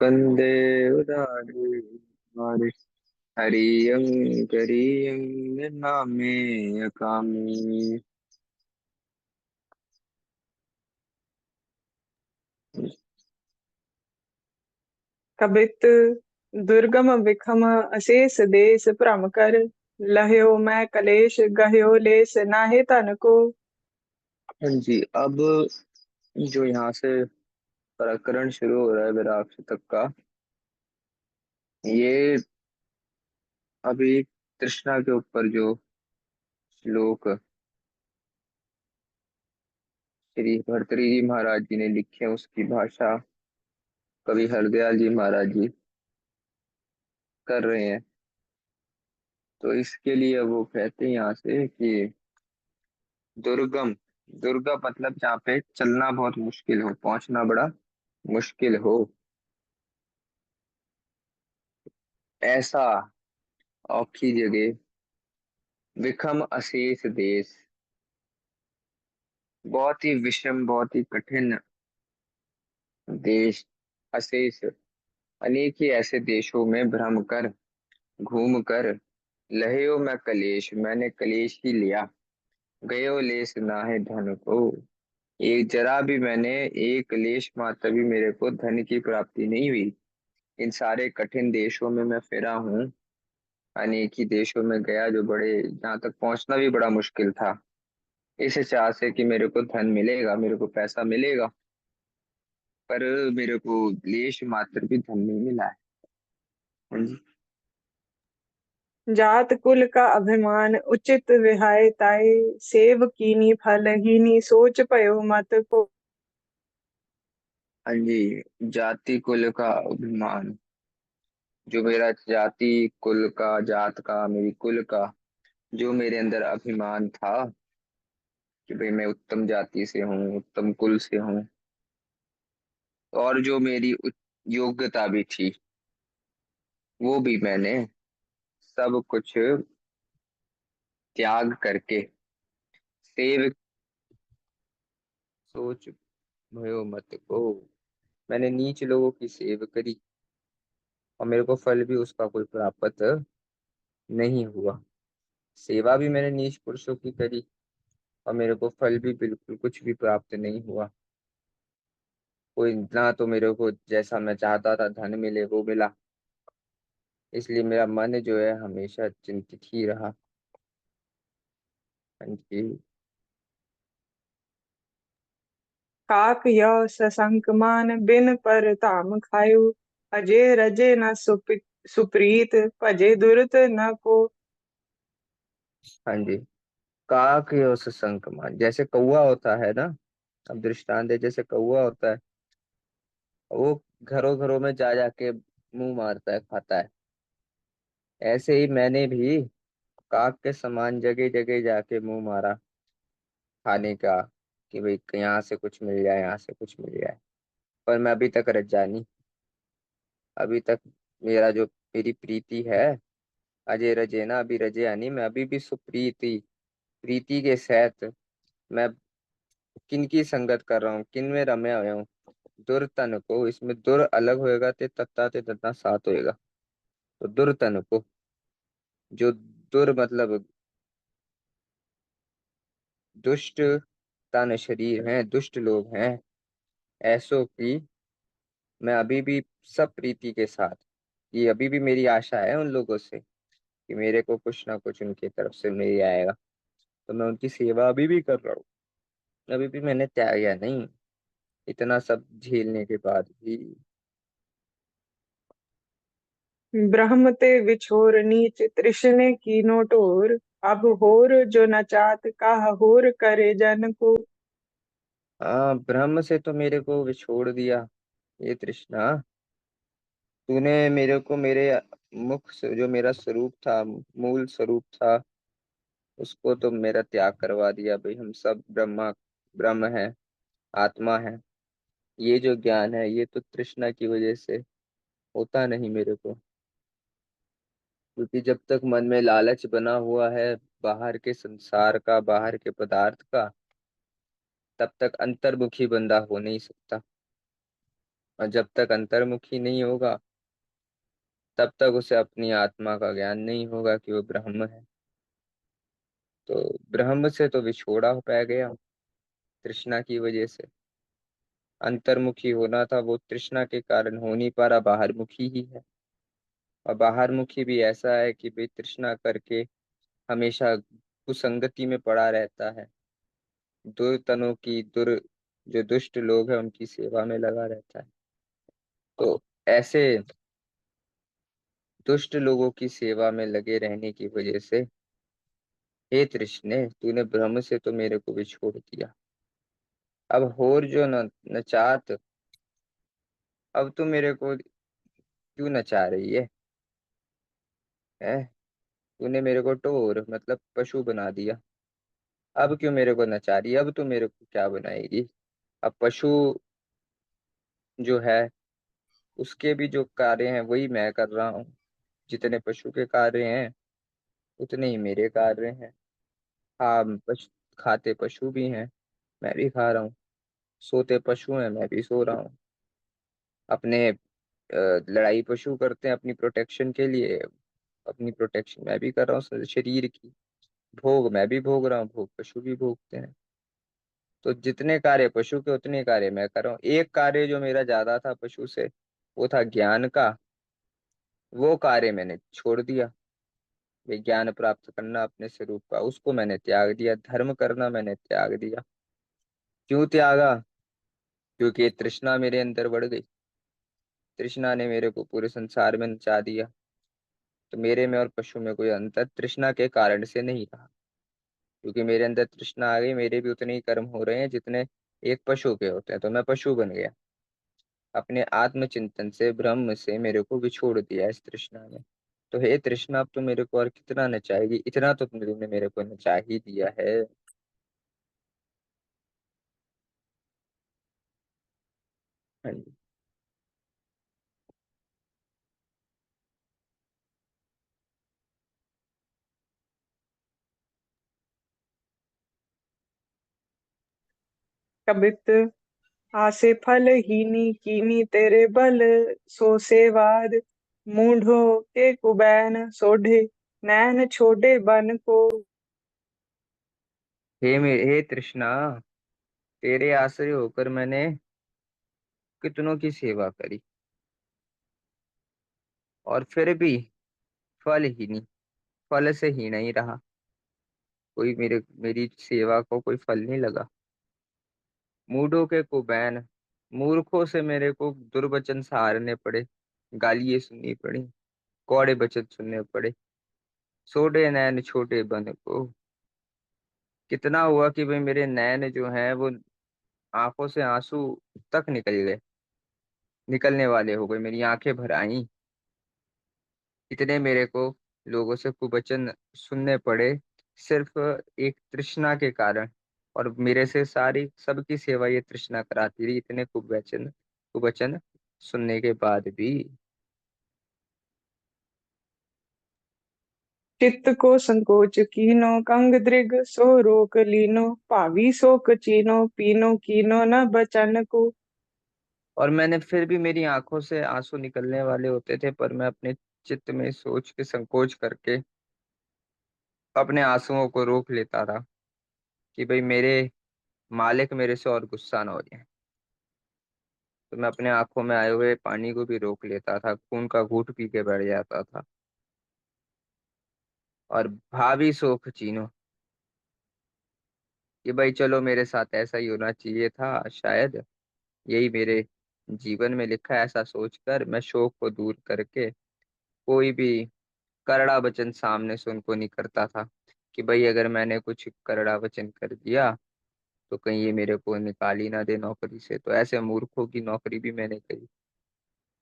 वंदे उदारे हमारे हरियं करियं नामे अकामे। कबित दुर्गम विखम अशेष देश भ्रम कर। लह्यो मैं कलेश गह्यो लेस नाहि तन को। हाँ जी। अब जो यहाँ से प्रकरण शुरू हो रहा है विराट तक का, ये अभी तृष्णा के ऊपर जो श्लोक श्री भर्तृहरि जी महाराज जी ने लिखे हैं, उसकी भाषा कवि हरदयाल जी महाराज जी कर रहे हैं। तो इसके लिए वो कहते हैं यहाँ से कि दुर्गम, दुर्गम मतलब जहाँ पे चलना बहुत मुश्किल हो, पहुंचना बड़ा मुश्किल हो, ऐसा औखी जगह, विषम अशेष देश, बहुत ही विषम बहुत ही कठिन देश, अशेष अनेक ही ऐसे देशों में भ्रम कर, घूम कर, लहयो मैं कलेश, मैंने कलेश ही लिया, गयो लेस नाहे धन को, एक जरा भी मैंने एक कलेश मात्र भी मेरे को धन की प्राप्ति नहीं हुई। इन सारे कठिन देशों में मैं फिरा हूँ, अनेक ही देशों में गया जो बड़े, जहाँ तक पहुंचना भी बड़ा मुश्किल था, इस चाह से कि मेरे को धन मिलेगा, मेरे को पैसा मिलेगा, पर मेरे को लेश मात्र भी धन नहीं मिला है। हाँ जी। जात कुल का अभिमान उचित विहाय ताय। सेव कीनी फलहीनी सोच पयो मत को। हाँ जी। जाति कुल का अभिमान, जो मेरा जाति कुल का, जात का, मेरी कुल का जो मेरे अंदर अभिमान था कि भाई मैं उत्तम जाति से हूँ, उत्तम कुल से हूँ, और जो मेरी योग्यता भी थी, वो भी मैंने सब कुछ त्याग करके सेव सोच भयो मत को, मैंने नीच लोगों की सेव करी और मेरे को फल भी उसका कोई प्राप्त नहीं हुआ। सेवा भी मैंने नीच पुरुषों की करी और मेरे को फल भी बिल्कुल कुछ भी प्राप्त नहीं हुआ। कोई ना तो मेरे को जैसा मैं चाहता था धन मिले वो मिला, इसलिए मेरा मन जो है हमेशा चिंतित ही रहा। हाँ जी। काक यौ सशंक मान बिन पर ताम खायु। अजे रजे न सुप्रीत पजे दुरत न को। हाँ जी। काक और सशंक मान, जैसे कौवा होता है ना, अब दृष्टांत है, जैसे कौवा होता है, वो घरों घरों में जा जाके मुंह मारता है, खाता है, ऐसे ही मैंने भी काक के समान जगह जगह जाके मुंह मारा खाने का, कि भाई यहाँ से कुछ मिल जाए, यहाँ से कुछ मिल जाए, पर मैं अभी तक रज्जा नहीं। अभी तक मेरा जो, मेरी प्रीति है, अजय रजे ना, अभी रजे नहीं, मैं अभी भी सुप्रीति, प्रीति के साथ मैं किन की संगत कर रहा हूँ, किन में रमे हुए हूँ। दुर तन को, इसमें दुर अलग होएगा ते तत्ता साथ होएगा, तो दुर तन को, जो दुर मतलब दुष्ट तन शरीर हैं, दुष्ट लोग हैं, ऐसों की मैं अभी भी सब प्रीति के साथ, ये अभी भी मेरी आशा है उन लोगों से कि मेरे को कुछ ना कुछ उनकी तरफ से मिल जाएगा, तो मैं उनकी सेवा अभी भी कर रहा हूँ, अभी भी मैंने त्यागा नहीं, इतना सब झेलने के बाद भी। ब्रह्म ते विछोर नीच तृष्णे कीनो टोर। अब होर जो न चात काह होर करे जन को। हाँ, ब्रह्म से तो मेरे को विछोड़ दिया ये तृष्णा, तूने मेरे को मेरे मुख से जो मेरा स्वरूप था, मूल स्वरूप था, उसको तो मेरा त्याग करवा दिया। भाई हम सब ब्रह्मा, ब्रह्म है, आत्मा है, ये जो ज्ञान है ये तो तृष्णा की वजह से होता नहीं मेरे को, क्योंकि जब तक मन में लालच बना हुआ है बाहर के संसार का, बाहर के पदार्थ का, तब तक अंतर्मुखी बंदा हो नहीं सकता। और जब तक अंतर्मुखी नहीं होगा तब तक उसे अपनी आत्मा का ज्ञान नहीं होगा कि वो ब्रह्म है। तो ब्रह्म से तो विछोड़ा हो पा गया तृष्णा की वजह से। अंतर्मुखी होना था, वो तृष्णा के कारण हो नहीं पा रहा, बाहरमुखी ही है। और बाहरमुखी भी ऐसा है कि भाई तृष्णा करके हमेशा कुसंगति में पड़ा रहता है। दुर्तनों की जो दुष्ट लोग हैं उनकी सेवा में लगा रहता है। तो ऐसे दुष्ट लोगों की सेवा में लगे रहने की वजह से, हे तृष्णे, तूने ब्रह्म से तो मेरे को भी छोड़ दिया। अब होर जो न नचात, अब तू मेरे को क्यों नचा रही है? तूने मेरे को ढोर मतलब पशु बना दिया, अब क्यों मेरे को नचा रही है? अब तू मेरे को क्या बनाएगी? अब पशु जो है उसके भी जो कार्य हैं वही मैं कर रहा हूँ। जितने पशु के कार्य हैं उतने ही मेरे कार्य हैं। हाँ, पशु खाते पशु भी हैं, मैं भी खा रहा हूँ। सोते पशु हैं, मैं भी सो रहा हूँ। अपने लड़ाई पशु करते हैं अपनी प्रोटेक्शन के लिए, अपनी प्रोटेक्शन मैं भी कर रहा हूँ शरीर की। भोग मैं भी भोग रहा हूँ, भोग पशु भी भोगते हैं। तो जितने कार्य पशु के उतने कार्य मैं कर रहा हूँ। एक कार्य जो मेरा ज्यादा था पशु से, वो था ज्ञान का। वो कार्य मैंने छोड़ दिया। विज्ञान प्राप्त करना अपने स्वरूप का, उसको मैंने त्याग दिया। धर्म करना मैंने त्याग दिया। क्यों त्यागा? क्योंकि ये तृष्णा मेरे अंदर बढ़ गई। तृष्णा ने मेरे को पूरे संसार में नचा दिया। तो मेरे में और पशु में कोई अंतर तृष्णा के कारण से नहीं रहा। क्योंकि मेरे अंदर तृष्णा आ गई, मेरे भी उतने ही कर्म हो रहे हैं जितने एक पशु के होते हैं, तो मैं पशु बन गया। अपने आत्मचिंतन से, ब्रह्म से मेरे को बिछोड़ दिया इस तृष्णा ने। तो हे तृष्णा, अब तो मेरे को और कितना नचाएगी? इतना तो तुमने मेरे को नचा ही दिया है। हाँ जी। कबित आसे फल हीनी कीनी तेरे बल, सो सेवाद मूढ़ो के कुबैन सोढ़े, नैन छोड़े बन को। हे तृष्णा, तेरे आश्रय होकर मैंने कितनों की सेवा करी, और फिर भी फल ही नहीं, फल से ही नहीं रहा। कोई मेरी सेवा को कोई फल नहीं लगा। मूढ़ों के कुबैन, मूर्खों से मेरे को दुर्वचन सहारने पड़े, गालियां सुननी पड़ी, कौड़े वचन सुनने पड़े। सोडे नैन छोटे बन को, कितना हुआ कि भाई मेरे नैन जो हैं वो आंखों से आंसू तक निकल गए, निकलने वाले हो गए, मेरी आंखें भर आई। इतने मेरे को लोगों से कुवचन सुनने पड़े, सिर्फ एक तृष्णा के कारण। और मेरे से सारी सबकी सेवा ये तृष्णा कराती रही, इतने कुवचन कुवचन सुनने के बाद भी। चित्त को संकोच कीनो कंग दृग, सो रोक लीनो पावी शोक चीनो, पीनो कीनो न बचन को। और मैंने फिर भी, मेरी आंखों से आंसू निकलने वाले होते थे, पर मैं अपने चित्त में सोच के संकोच करके अपने आंसुओं को रोक लेता था कि भाई मेरे मालिक मेरे से और गुस्सा ना हो जाए। तो मैं अपने आंखों में आए हुए पानी को भी रोक लेता था, खून का घूंट पी के बैठ जाता था। और भाभी सोख चीनो, कि भाई चलो मेरे साथ ऐसा ही होना चाहिए था शायद, यही मेरे जीवन में लिखा है, ऐसा सोचकर मैं शोक को दूर करके कोई भी करड़ा वचन सामने से उनको नहीं करता था। कि भाई अगर मैंने कुछ करड़ा वचन कर दिया तो कहीं ये मेरे को निकाल ही ना दे नौकरी से। तो ऐसे मूर्खों की नौकरी भी मैंने करी,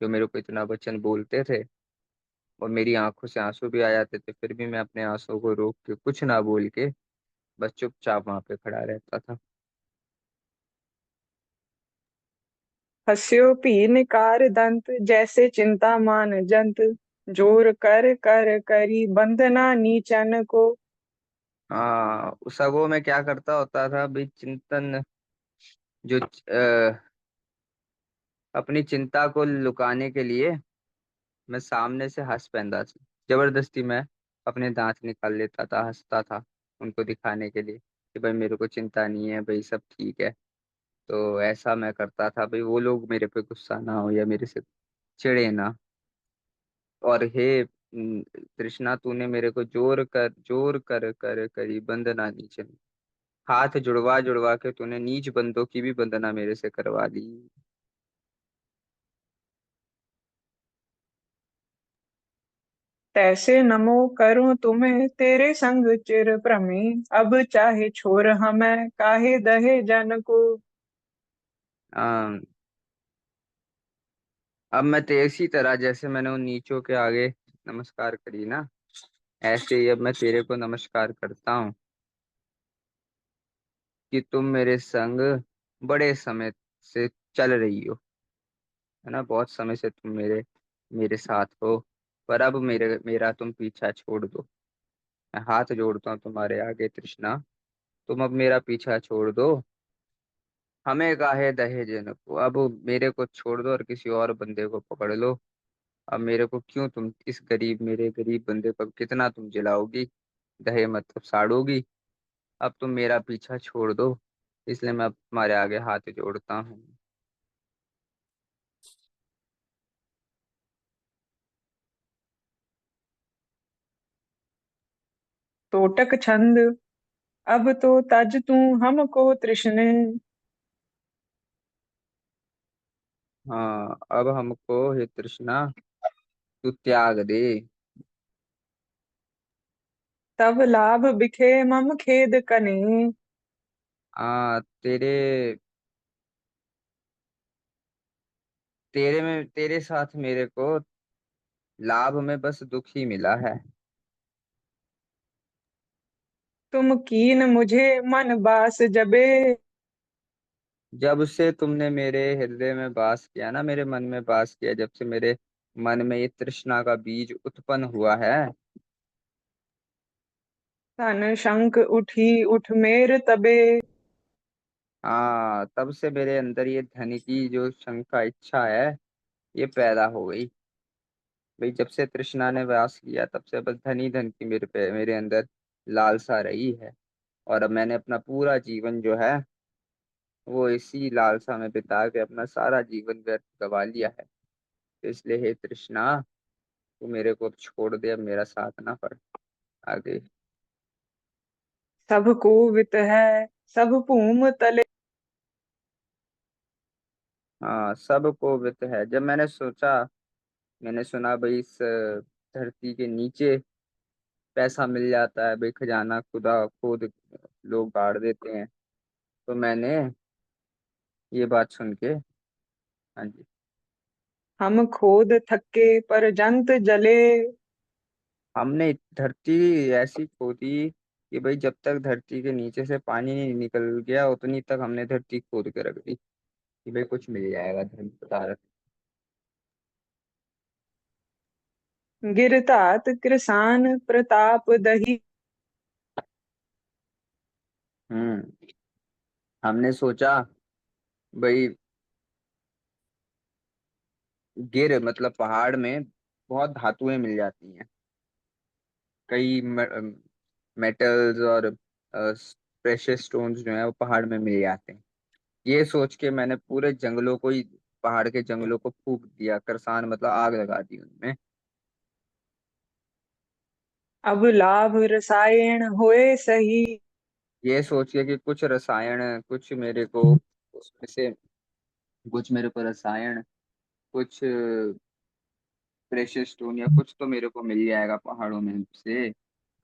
जो मेरे को इतना वचन बोलते थे, और मेरी आंखों से आंसू भी आ जाते थे, फिर भी मैं अपने आंसू को रोक के कुछ ना बोल के बस चुपचाप वहां पे खड़ा रहता था। हस्यो पीन कार दंत, जैसे चिंता मान जंत, जोर कर कर करी बंधना नीचन को। हाँ, उस सगो में क्या करता होता था भाई, चिंतन जो अपनी चिंता को लुकाने के लिए मैं सामने से हंस पैदा था। जबरदस्ती मैं अपने दांत निकाल लेता था, हंसता था उनको दिखाने के लिए कि भाई मेरे को चिंता नहीं है, भाई सब ठीक है। तो ऐसा मैं करता था भाई वो लोग मेरे पे गुस्सा ना हो या मेरे से चिढ़े ना। और हे तृष्णा, तूने मेरे को जोर कर कर करी बंदना नीचे। हाथ जुड़वा जुड़वा के तूने नीच बंदों की भी वंदना मेरे से करवा दी। तैसे नमो करूं तुम्हें तेरे संग चिर भ्रमी, अब चाहे छोर हमें काहे दहे जन को। आ, अब मैं तो इसी तरह जैसे मैंने उन नीचों के आगे नमस्कार करी ना, ऐसे ही अब मैं तेरे को नमस्कार करता हूँ कि तुम मेरे संग बड़े समय से चल रही हो, है ना, बहुत समय से तुम मेरे मेरे साथ हो। पर अब मेरा तुम पीछा छोड़ दो। मैं हाथ जोड़ता हूँ तुम्हारे आगे तृष्णा, तुम अब मेरा पीछा छोड़ दो। हमें काहे दहेज न को, अब मेरे को छोड़ दो और किसी और बंदे को पकड़ लो। अब मेरे को क्यों तुम इस मेरे गरीब बंदे को कितना तुम जिलाओगी, दहे मतलब साड़ोगी। अब तुम मेरा पीछा छोड़ दो, इसलिए मैं अब तुम्हारे आगे हाथ जोड़ता हूँ। तोटक छंद। अब तो तज तू हमको तृष्णे, हाँ, अब हमको हे तृष्णा तू त्याग दे। तब लाभ बिखे मम खेद कने। तेरे तेरे में तेरे साथ मेरे को लाभ में बस दुख ही मिला है। तुम कीन मुझे मन बास जबे, जब से तुमने मेरे हृदय में वास किया ना, मेरे मन में वास किया, जब से मेरे मन में ये तृष्णा का बीज उत्पन्न हुआ है। तन शंक उठी उठ मेर तबे। तब से मेरे अंदर ये धन की जो शंका इच्छा है ये पैदा हो गई। भाई जब से तृष्णा ने वास किया तब से बस धन ही धन की मेरे अंदर लालसा रही है। और अब मैंने अपना पूरा जीवन जो है वो इसी लालसा में बिता के अपना सारा जीवन व्यर्थ गवा लिया है। तो इसलिए हे तृष्णा, तू मेरे को अब छोड़ दे, अब मेरा साथ ना पड़ आगे। सब कूवित है सब भूम तले। हाँ, सबको वित्त है। जब मैंने सोचा, मैंने सुना भाई इस धरती के नीचे पैसा मिल जाता है, भाई खजाना खुदा खुद लोग गाड़ देते हैं, तो मैंने ये बात सुन के, हाँ जी, हम खोद थके पर जंत जले। हमने धरती ऐसी खोदी कि भाई जब तक धरती के नीचे से पानी नहीं निकल गया उतनी तक हमने धरती खोद के रख दी कि भाई कुछ मिल जाएगा धन पदार्थ। गिरतात कृसान प्रताप दही। हम्म हमने सोचा भाई गिर मतलब पहाड़ में बहुत धातुएं मिल जाती हैं, कई मेटल्स और प्रेशियस स्टोन्स जो है वो पहाड़ में मिल जाते हैं। ये सोच के मैंने पूरे जंगलों को ही, पहाड़ के जंगलों को फूक दिया, करसान मतलब आग लगा दी उनमें। अब लाभ रसायन होए सही। ये सोच के कि कुछ रसायन, कुछ मेरे को उसमें से कुछ मेरे को रसायन, कुछ प्रेशियस स्टोन या कुछ तो मेरे को मिल जाएगा पहाड़ों में से।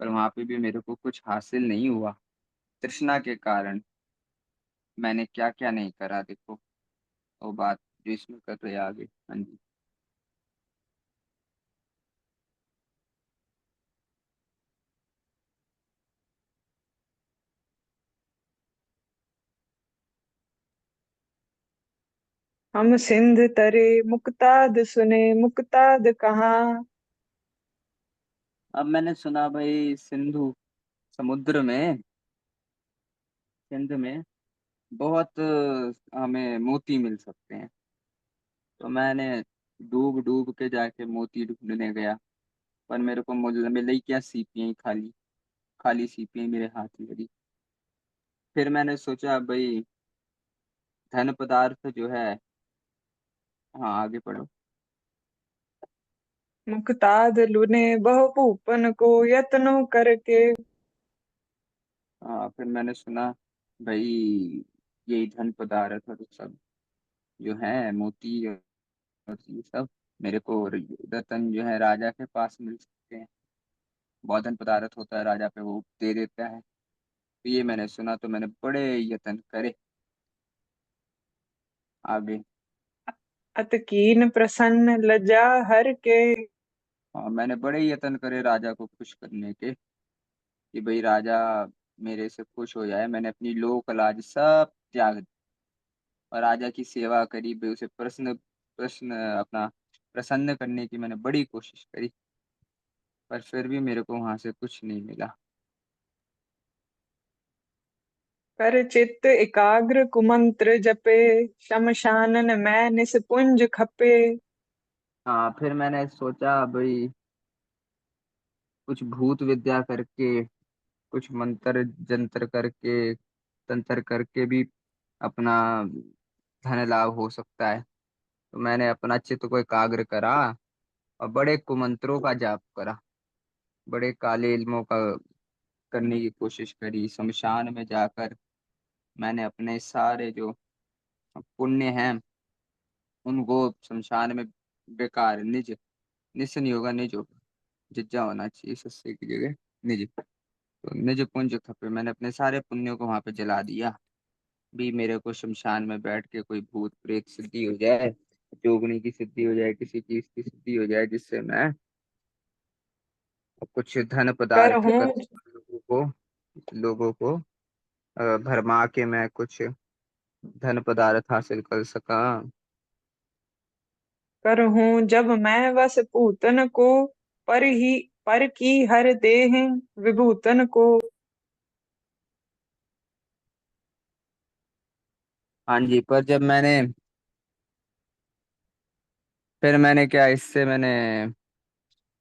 पर वहां पे भी मेरे को कुछ हासिल नहीं हुआ तृष्णा के कारण। मैंने क्या क्या नहीं करा देखो, वो बात जो इसमें कर रहे आगे। हाँ जी। हम सिंध तरे मुक्ताद सुने मुक्ताद कहाँ। अब मैंने सुना भाई सिंधु समुद्र में, सिंध में बहुत हमें मोती मिल सकते हैं। तो मैंने डूब डूब के जाके मोती ढूंढने गया, पर मेरे को मिली क्या, सीपियां ही खाली। खाली सीपियां मेरे हाथ में लगी। फिर मैंने सोचा भाई, धन पदार्थ जो है। हाँ, आगे पढ़ो। मुक्ताद लुने बहु भूपन को यत्नो करके। हाँ, फिर मैंने सुना भाई, यही धन पदार्थ और सब जो है, मोती और ये सब मेरे को रतन जो है राजा के पास मिल सकते हैं। बहुत धन पदार्थ होता है राजा पे, वो दे देता है। तो ये मैंने सुना, तो मैंने बड़े यत्न करे। आगे। अत कीन प्रसन्न लज्जा हर के। और मैंने बड़े यत्न करे राजा को खुश करने के, कि भाई राजा मेरे से खुश हो जाए। मैंने अपनी लोक लाज सब त्याग दी और राजा की सेवा करी भाई, उसे प्रश्न प्रश्न अपना प्रसन्न करने की मैंने बड़ी कोशिश करी। पर फिर भी मेरे को वहां से कुछ नहीं मिला। कर चित्त एकाग्र कुमंत्र जपे। शमशानन मैं निस्पुंज खपे। हाँ, फिर मैंने सोचा भाई, कुछ भूत विद्या करके, कुछ मंत्र जंतर करके, तंत्र करके भी अपना धन लाभ हो सकता है। तो मैंने अपना चित्त को एकाग्र करा और बड़े कुमंत्रों का जाप करा, बड़े काले इल्मों का करने की कोशिश करी। शमशान में जाकर मैंने अपने सारे जो पुण्य हैं उनको शमशान में बेकार निज, निस नहीं होगा, निज होगा, जिज्जा होना चाहिए सस्ते की जगह, निज। तो निज पुंज खपे, मैंने अपने सारे पुण्यों को वहां पे जला दिया। भी मेरे को शमशान में बैठ के कोई भूत प्रेत सिद्धि हो जाए, जोगनी की सिद्धि हो जाए, किसी चीज की सिद्धि हो जाए, जिससे मैं कुछ धन कर पदार्थ हूँ कर लोगों को भरमा के मैं कुछ धन पदार्थ हासिल कर सका। कर हूँ जब मैं वस पूतन को। पर की हर देह विभूतन को। हाँ जी, पर जब मैंने, फिर मैंने क्या, इससे मैंने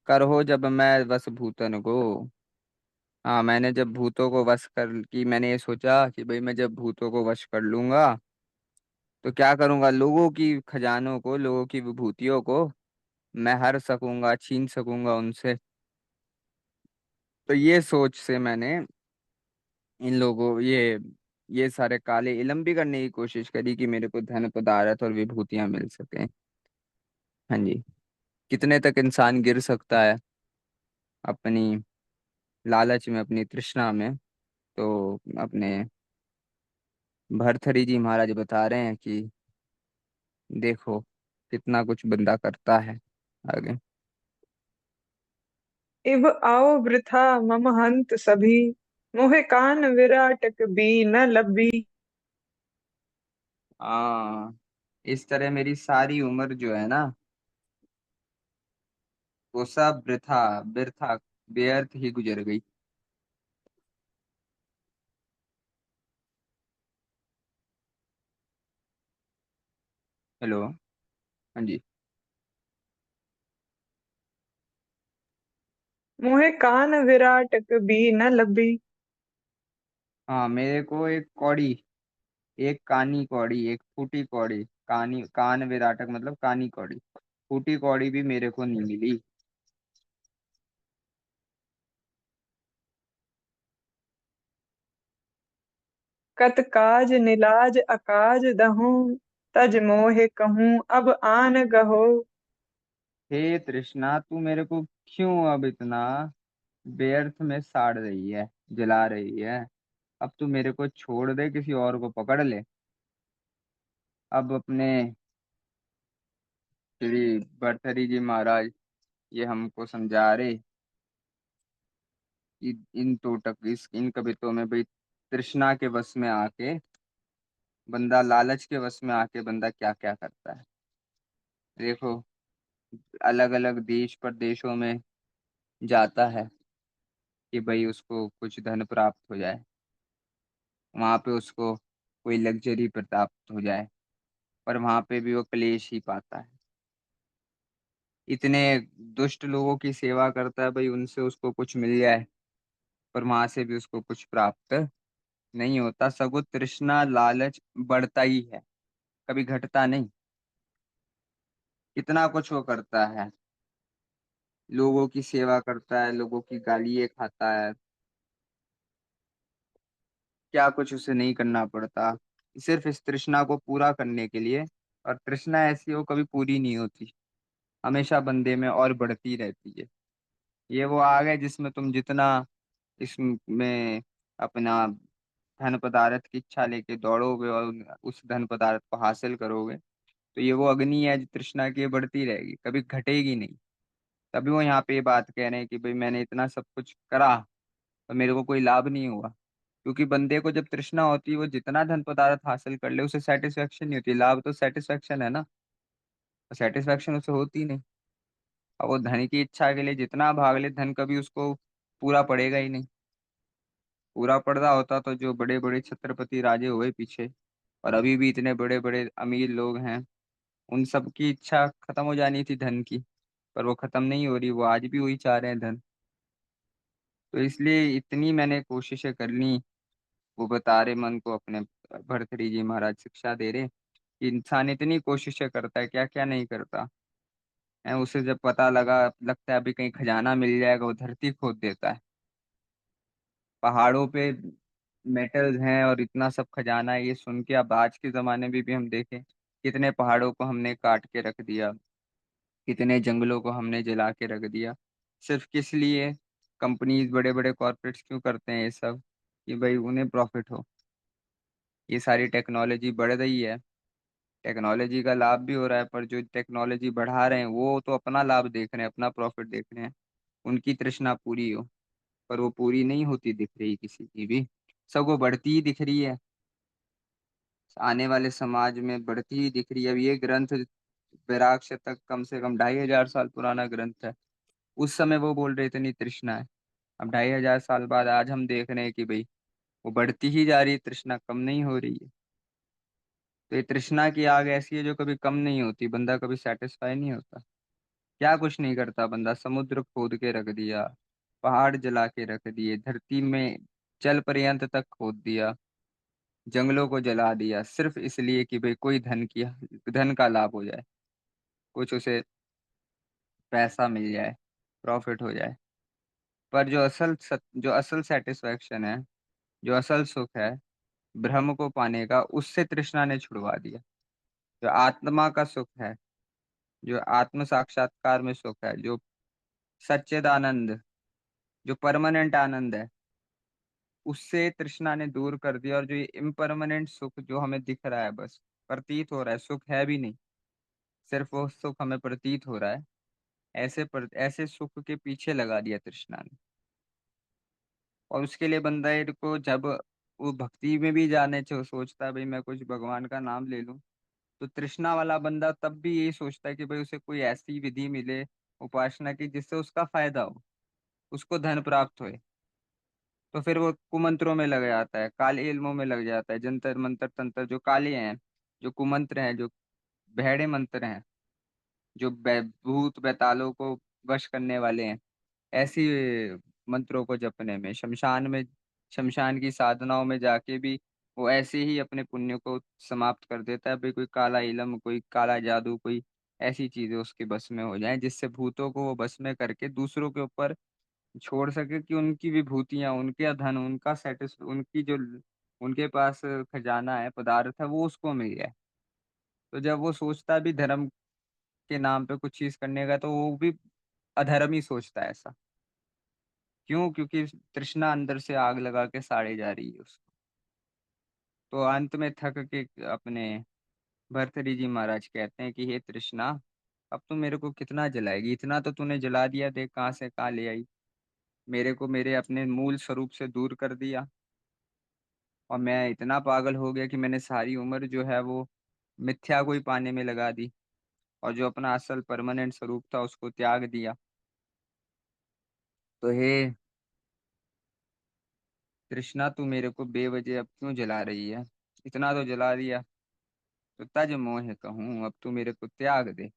कर हो जब मैं वश भूतन को। हाँ, मैंने जब भूतों को वश कर की, मैंने ये सोचा कि भाई मैं जब भूतों को वश कर लूंगा तो क्या करूंगा, लोगों की खजानों को, लोगों की विभूतियों को मैं हर सकूंगा, छीन सकूंगा उनसे। तो ये सोच से मैंने इन लोगों ये सारे काले इलम भी करने की कोशिश करी कि मेरे को धन पदार्थ और विभूतियां मिल सकें। हाँ जी। कितने तक इंसान गिर सकता है अपनी लालच में, अपनी तृष्णा में। तो अपने भर्तृहरि जी महाराज बता रहे हैं कि देखो कितना कुछ बंदा करता है। आगे। इब आओ वृथा मम हंत सभी। मोहे कान विराटक भी न लभी। हाँ, इस तरह मेरी सारी उम्र जो है ना, वो सब वृथा, व्यर्था, व्यर्थ ही गुजर गई। हेलो। हाँ जी। मोहे कान विराटक भी न लभी। हाँ, मेरे को एक कौड़ी, एक कानी कौड़ी, एक फूटी कौड़ी, कानी कान विराटक मतलब कानी कौड़ी, फूटी कौड़ी भी मेरे को नहीं मिली। कत काज निलाज अकाज दहूं। तज मोहे कहूँ अब आन गहो। हे तृष्णा, तू मेरे को क्यों अब इतना व्यर्थ में साड़ रही है, जला रही है। अब तू मेरे को छोड़ दे, किसी और को पकड़ ले। अब अपने श्री भर्तृहरि जी महाराज ये हमको समझा रहे कि इन तोटक, इस इन कवितों में भाई, तृष्णा के वश में आके बंदा, लालच के वश में आके बंदा क्या क्या करता है। देखो, अलग अलग देश प्रदेशों में जाता है कि भाई उसको कुछ धन प्राप्त हो जाए, वहां पे उसको कोई लग्जरी प्राप्त हो जाए, पर वहां पे भी वो क्लेश ही पाता है। इतने दुष्ट लोगों की सेवा करता है भाई, उनसे उसको कुछ मिल जाए, पर वहां से भी उसको कुछ प्राप्त नहीं होता। सगुण तृष्णा लालच बढ़ता ही है, कभी घटता नहीं। कितना कुछ वो करता है, लोगों की सेवा करता है, लोगों की गालियाँ खाता है, क्या कुछ उसे नहीं करना पड़ता, सिर्फ इस तृष्णा को पूरा करने के लिए। और तृष्णा ऐसी हो कभी पूरी नहीं होती, हमेशा बंदे में और बढ़ती रहती है। ये वो आग है जिसमें तुम जितना इसमें अपना धन पदार्थ की इच्छा लेके दौड़ोगे और उस धन पदार्थ को हासिल करोगे, तो ये वो अग्नि है जो तृष्णा की, ये बढ़ती रहेगी, कभी घटेगी नहीं। तभी वो यहाँ पे ये बात कह रहे हैं कि भाई मैंने इतना सब कुछ करा और मेरे को कोई लाभ नहीं हुआ। क्योंकि बंदे को जब तृष्णा होती है, वो जितना धन पदार्थ हासिल कर ले उसे सेटिस्फेक्शन नहीं होती, लाभ तो सेटिस्फेक्शन है ना, सेटिस्फेक्शन उसे होती नहीं। और वो धन की इच्छा के लिए जितना भाग ले, धन कभी उसको पूरा पड़ेगा ही नहीं। पूरा पड़ रहा होता तो जो बड़े बड़े छत्रपति राजे हुए पीछे, और अभी भी इतने बड़े बड़े अमीर लोग हैं, उन सब की इच्छा खत्म हो जानी थी धन की, पर वो खत्म नहीं हो रही, वो आज भी वही चाह रहे हैं धन। तो इसलिए इतनी मैंने कोशिशें कर ली। वो बता रहे मन को अपने, भर्तृहरि जी महाराज शिक्षा दे रहे कि इंसान इतनी कोशिशें करता है, क्या क्या नहीं करता है। उसे जब पता लगा, लगता है अभी कहीं खजाना मिल जाएगा, वो धरती खोद देता है। पहाड़ों पे मेटल्स हैं और इतना सब खजाना है, ये सुन के अब आज के जमाने में भी हम देखें, कितने पहाड़ों को हमने काट के रख दिया, कितने जंगलों को हमने जला के रख दिया। सिर्फ किस लिए? कंपनीज, बड़े बड़े कॉर्पोरेट्स क्यों करते हैं ये सब? कि भाई उन्हें प्रॉफिट हो। ये सारी टेक्नोलॉजी बढ़ रही है, टेक्नोलॉजी का लाभ भी हो रहा है, पर जो टेक्नोलॉजी बढ़ा रहे हैं वो तो अपना लाभ देख रहे हैं, अपना प्रॉफिट देख रहे हैं। उनकी तृष्णा पूरी हो, पर वो पूरी नहीं होती दिख रही किसी की भी, सबको बढ़ती ही दिख रही है। आने वाले समाज में बढ़ती ही दिख रही है। अब ये ग्रंथ वैराग शतक कम से कम 2500 साल पुराना ग्रंथ है। उस समय वो बोल रहे इतनी तृष्णा है, अब 2500 साल बाद आज हम देख रहे हैं कि भाई वो बढ़ती ही जा रही है, तृष्णा कम नहीं हो रही है। तो ये तृष्णा की आग ऐसी है जो कभी कम नहीं होती, बंदा कभी सेटिस्फाई नहीं होता। क्या कुछ नहीं करता बंदा, समुद्र खोद के रख दिया, पहाड़ जला के रख दिए, धरती में जल पर्यंत तक खोद दिया, जंगलों को जला दिया, सिर्फ इसलिए कि भाई कोई धन का लाभ हो जाए, कुछ उसे पैसा मिल जाए, प्रॉफिट हो जाए। पर जो असल सेटिस्फैक्शन है, जो असल सुख है, ब्रह्म को पाने का, उससे तृष्णा ने छुड़वा दिया। जो आत्मा का सुख है, जो आत्म साक्षात्कार में सुख है, जो सच्चिद आनंद, जो परमानेंट आनंद है, उससे तृष्णा ने दूर कर दिया। और जो ये इम्परमानेंट सुख जो हमें दिख रहा है, बस प्रतीत हो रहा है, सुख है भी नहीं, सिर्फ वो सुख हमें प्रतीत हो रहा है, ऐसे सुख के पीछे लगा दिया तृष्णा ने। और उसके लिए बंदा को जब वो भक्ति में भी जाने सोचता है भाई मैं कुछ भगवान का नाम ले लूं, तो तृष्णा वाला बंदा तब भी यही सोचता है कि भाई उसे कोई ऐसी विधि मिले उपासना की जिससे उसका फायदा हो, उसको धन प्राप्त होए। तो फिर वो कुमंत्रों में लग जाता है, काले इल्मों में लग जाता है, जंतर मंतर तंत्र जो काले हैं, जो कुमंत्र हैं, जो भैड़े मंत्र हैं, जो भूत बैतालों को वश करने वाले हैं, ऐसी मंत्रों को जपने में, शमशान की साधनाओं में जाके भी वो ऐसे ही अपने पुण्य को समाप्त कर देता है। भाई कोई काला इलम, कोई काला जादू, कोई ऐसी चीजें उसके बस में हो जाएं जिससे भूतों को वो बस में करके दूसरों के ऊपर छोड़ सके, कि उनकी विभूतियां, उनके धन, उनकी जो उनके पास खजाना है, पदार्थ है, वो उसको मिल जाए। तो जब वो सोचता भी धर्म के नाम पे कुछ चीज करने का, तो वो भी अधर्म ही सोचता है ऐसा। क्यों? क्योंकि तृष्णा अंदर से आग लगा के साड़े जा रही है उसको। तो अंत में थक के अपने भर्तृहरि जी महाराज कहते हैं कि हे तृष्णा, अब तू मेरे को कितना जलाएगी, इतना तो तूने जला दिया, देख कहाँ से कहाँ ले आई, मेरे को मेरे अपने मूल स्वरूप से दूर कर दिया। और मैं इतना पागल हो गया कि मैंने सारी उम्र जो है वो मिथ्या को ही पाने में लगा दी, और जो अपना असल परमानेंट स्वरूप था उसको त्याग दिया। तो हे तृष्णा, तू मेरे को बेवजह अब क्यों जला रही है? इतना तो जला दिया, तो तज मोह कहूँ, अब तू मेरे को त्याग दे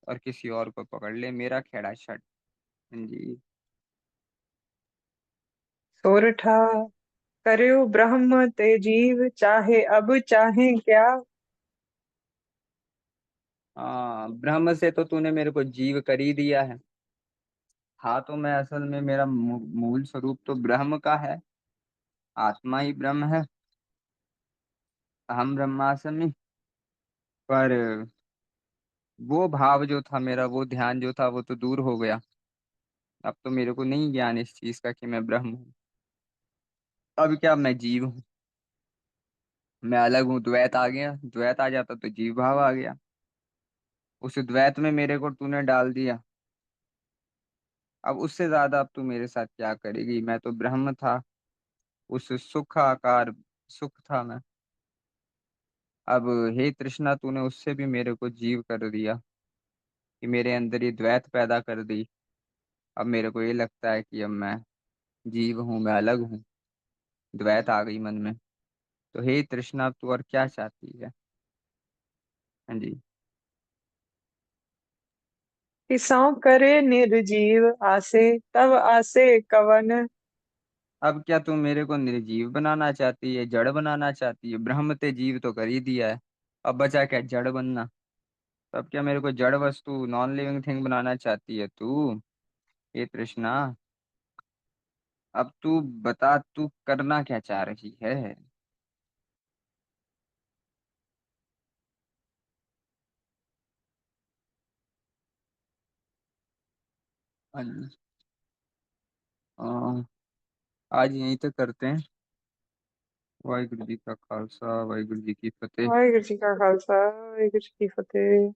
और किसी और को पकड़ ले, मेरा खेड़ा छट। हाँ जी। सोरठा करयो ब्रह्म ते जीव, चाहे अब चाहे क्या। हाँ, ब्रह्म से तो तूने मेरे को जीव कर ही दिया है। हाँ, तो मैं असल में मेरा मूल स्वरूप तो ब्रह्म का है। आत्मा ही ब्रह्म है। अहम ब्रह्मास्मि। पर वो भाव जो था मेरा, वो ध्यान जो था, वो तो दूर हो गया। अब तो मेरे को नहीं ज्ञान इस चीज का कि मैं ब्रह्म हूँ। अब क्या, मैं जीव हूँ। मैं अलग हूँ, द्वैत आ गया। द्वैत आ जाता तो जीव भाव आ गया। उस द्वैत में मेरे को तूने डाल दिया। अब उससे ज्यादा अब तू मेरे साथ क्या करेगी? मैं तो ब्रह्म था। उस सुख आकार सुख था मैं। अब हे तृष्णा, तूने उससे भी मेरे को जीव कर दिया, कि मेरे अंदर ये द्वैत पैदा कर दी। अब मेरे को ये लगता है कि अब मैं जीव हूँ, मैं अलग हूँ। द्वैत आ गई मन में। तो हे तृष्णा, तू और क्या चाहती है? हाँ जी। किसौ करे निर्जीव आसे, तब आसे कवन। अब क्या तू मेरे को निर्जीव बनाना चाहती है, जड़ बनाना चाहती है? ब्रह्म ते जीव तो कर ही दिया है। अब बचा क्या, जड़ बनना। तो अब क्या मेरे को जड़ वस्तु, नॉन लिविंग थिंग बनाना चाहती है तू? हे तृष्णा, अब तू बता, तू करना क्या चाह रही है? आज आज यहीं तक करते हैं। वाहिगुरु जी का खालसा, वाहिगुरु जी की फतेह। वाहिगुरु जी का खालसा, वाहिगुरु जी की फतेह।